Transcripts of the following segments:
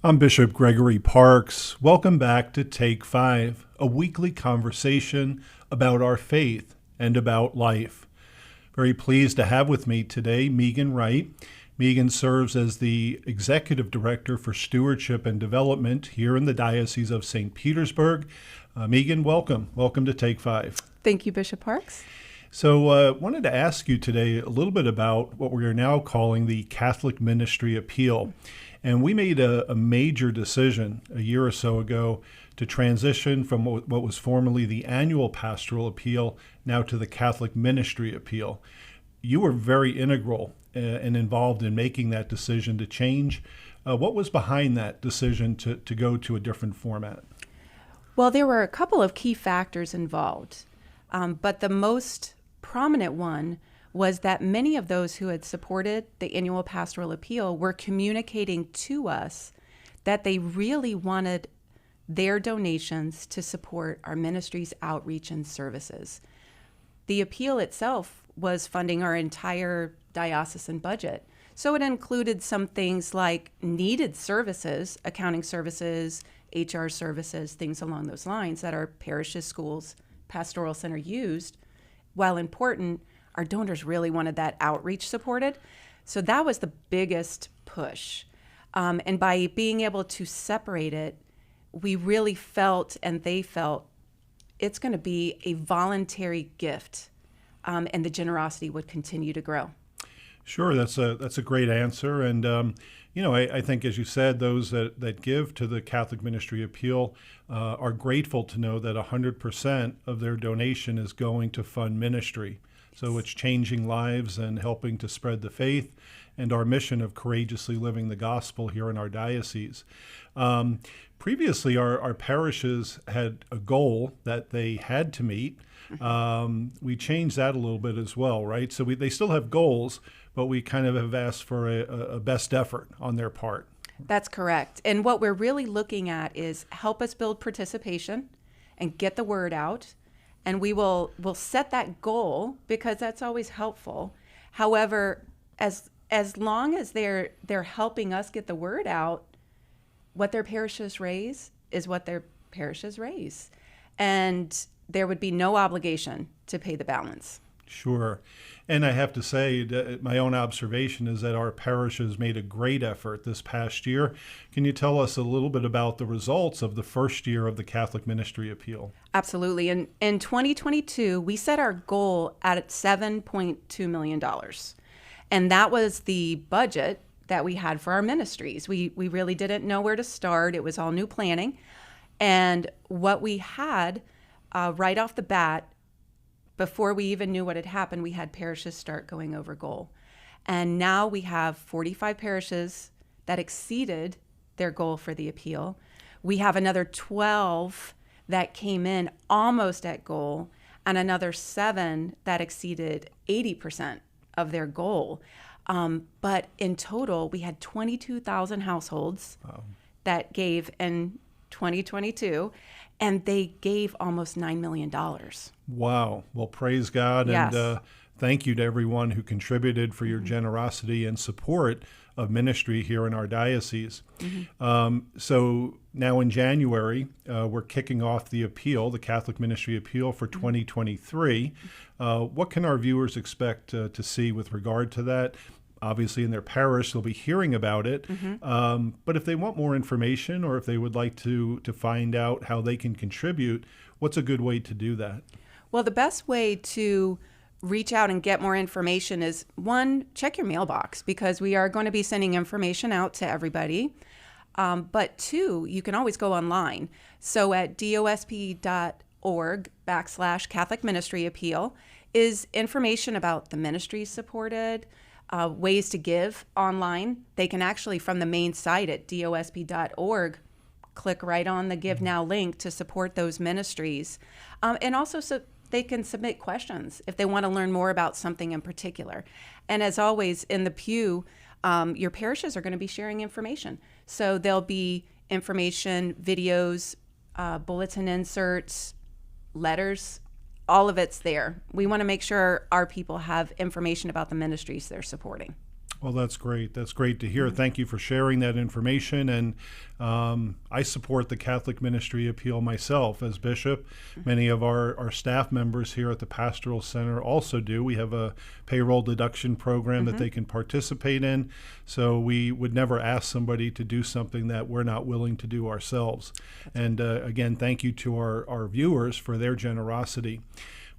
I'm Bishop Gregory Parks. Welcome back to Take 5, a weekly conversation about our faith and about life. Very pleased to have with me today Meegan Wright. Meegan serves as the Executive Director for Stewardship and Development here in the Diocese of St. Petersburg. Meegan, welcome. Welcome to Take 5. Thank you, Bishop Parks. So wanted to ask you today a little bit about what we are now calling the Catholic Ministry Appeal. And we made a major decision a year or so ago to transition from what was formerly the annual pastoral appeal now to the Catholic Ministry Appeal. You were very integral and involved in making that decision to change. What was behind that decision to go to a different format? Well, there were a couple of key factors involved, but the most prominent one was that many of those who had supported the annual pastoral appeal were communicating to us that they really wanted their donations to support our ministry's outreach and services. The appeal itself was funding our entire diocesan budget. So it included some things like needed services, accounting services, HR services, things along those lines that our parishes, schools, pastoral center used. While important, our donors really wanted that outreach supported. So that was the biggest push. And by being able to separate it, we really felt, and they felt, it's going to be a voluntary gift, and the generosity would continue to grow. Sure, that's a great answer. And, I think, as you said, those that give to the Catholic Ministry Appeal are grateful to know that 100% of their donation is going to fund ministry. So it's changing lives and helping to spread the faith and our mission of courageously living the gospel here in our diocese. Previously, our parishes had a goal that they had to meet. We changed that a little bit as well, right? So they still have goals, but we kind of have asked for a best effort on their part. That's correct. And what we're really looking at is help us build participation and get the word out. And we'll set that goal because that's always helpful. However, as long as they're helping us get the word out, what their parishes raise is what their parishes raise. And there would be no obligation to pay the balance. Sure. And I have to say that my own observation is that our parishes made a great effort this past year. Can you tell us a little bit about the results of the first year of the Catholic Ministry Appeal? Absolutely. In 2022, we set our goal at $7.2 million. And that was the budget that we had for our ministries. We really didn't know where to start. It was all new planning. And what we had right off the bat, before we even knew what had happened, we had parishes start going over goal. And now we have 45 parishes that exceeded their goal for the appeal. We have another 12 that came in almost at goal, and another 7 that exceeded 80% of their goal. But in total, we had 22,000 households that gave in 2022. And they gave almost $9 million. Wow. Well, praise God. Yes. And thank you to everyone who contributed for your generosity and support of ministry here in our diocese. So now in January, we're kicking off the appeal, the Catholic Ministry Appeal for 2023. What can our viewers expect to see with regard to that? Obviously, in their parish, they'll be hearing about it. But if they want more information or if they would like to find out how they can contribute, what's a good way to do that? Well, the best way to reach out and get more information is, one, check your mailbox because we are going to be sending information out to everybody. But two, you can always go online. So at dosp.org/Catholic Ministry Appeal is information about the ministries supported, ways to give online. They can actually, from the main site at dosp.org, click right on the Give Now link to support those ministries. And also so they can submit questions if they want to learn more about something in particular. And as always, in the pew, your parishes are going to be sharing information. So there'll be information, videos, bulletin inserts, letters, all of it's there. We want to make sure our people have information about the ministries they're supporting. Well, that's great. That's great to hear. Thank you for sharing that information. And I support the Catholic Ministry Appeal myself as bishop. Many of our staff members here at the Pastoral Center also do. We have a payroll deduction program that they can participate in. So we would never ask somebody to do something that we're not willing to do ourselves. And again, thank you to our viewers for their generosity.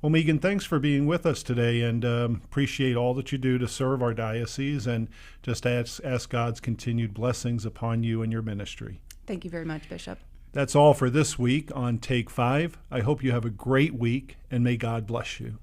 Well, Meegan, thanks for being with us today, and appreciate all that you do to serve our diocese, and just ask God's continued blessings upon you and your ministry. Thank you very much, Bishop. That's all for this week on Take 5. I hope you have a great week, and may God bless you.